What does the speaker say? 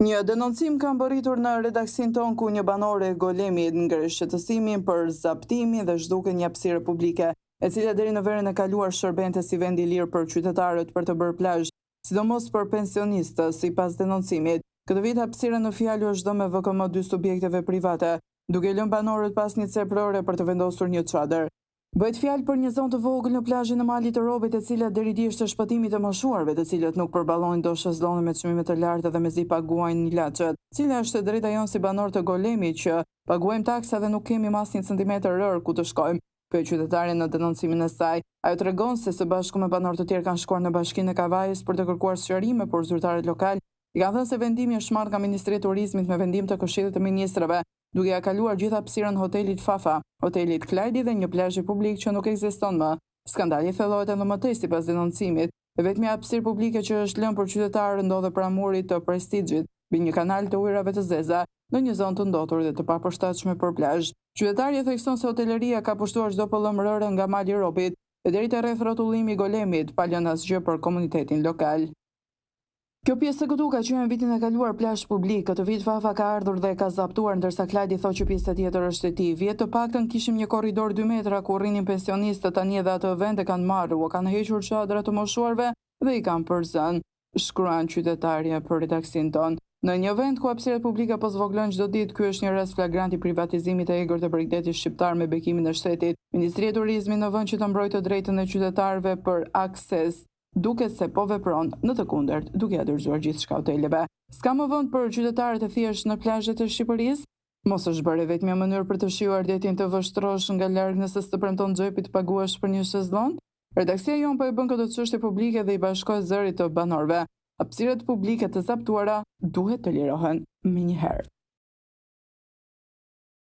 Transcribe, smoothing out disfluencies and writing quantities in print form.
Një denoncim ka mbërritur në redaksin ton ku një banore golemi ngrish shqetësimin për zaptimin dhe zhduken një hapësire publike, e cila deri në verën e kaluar shërbente si vend i lirë për qytetarët për të bërë plazh, sidomos për pensionistë. Sipas denoncimit, këtë vit hapësira në fjalë u zhdo me VKM 2 subjekteve private, duke lënë banorët pas një ceprore për të vendosur një çadër. Bëhet fjalë për një zonë të vogël në plazhin e Malit të Robit, e cila deri dje është shpëtimi të moshuarve, të cilët nuk përballojnë do shezllone me çmime të larta dhe mezi paguajnë ilaçet. Cila është drejta jonë si banor të Golemi që paguajmë taksa dhe nuk kemi mas një centimetër rër ku të shkojmë? Pyet qytetare në denoncimin e saj. Ajo tregon se së bashku me banor të tjerë kanë shkuar në bashkinë e Kavajës për të kërkuar sqarime, por zyrtarët lokal i kanë thënë se vendimi është marrë nga Ministria e Turizmit me vendim të Këshillit të Ministrave, duke ja kaluar gjithë hapësirën hotelit Fafa, hotelit Klajdi dhe një plazhi publik që nuk ekziston më. Skandali thellohet edhe më tej sipas denoncimit. Vetmi hapësirë publike që është lënë për qytetarë ndodhe pranë murit të Prestigjit, mbi një kanal të ujërave të zeza, në një zonë të ndotur dhe të papërshtatshme për plazh. Qytetari thekson se hoteleria ka pushtuar çdo pëllëm rëre nga Mali i Robit e deri te rreth rrotullimi i Golemit, pa lënë asgjë për komunitetin lokal. Kjo pjesë e këtu ka qenë vitin e kaluar plazh publik. Këtë vit Fafa ka ardhur dhe ka zaptuar, ndërsa Klajdi thotë që pjesa tjetër është e tij. Vjet të paktën kishim një korridor 2 metra ku rrinin pensionistët, tani edhe ato vende kanë marrë, u kanë hequr çadra të moshuarve dhe i kanë përzën, shkruan qytetarja për redaksin ton. Në një vend ku hapësirat publike po zvoglojnë çdo ditë, ky është një rast flagrant i privatizimit të egër të Bregdetit shqiptar me bekimin e shtetit. Ministria e Turizmit në vend që të mbrojë të drejtën e qytetarëve për akses, duket se po vepron në të kundërt, duke ia dorëzuar gjithçka hoteleve. S'ka më vend për qytetarët e thjeshtë në plazhet e Shqipërisë? Mos është bërë vetëm një mënyrë për të shijuar detin të vështrosh nga larg nëse s'të premton xhepi të paguash për një shezllong? Redaksia jon po e bën këtë çështje publike dhe i bashkohet zërit të banorëve. Hapësirat publike të zaptuara duhet të lirohen menjëherë.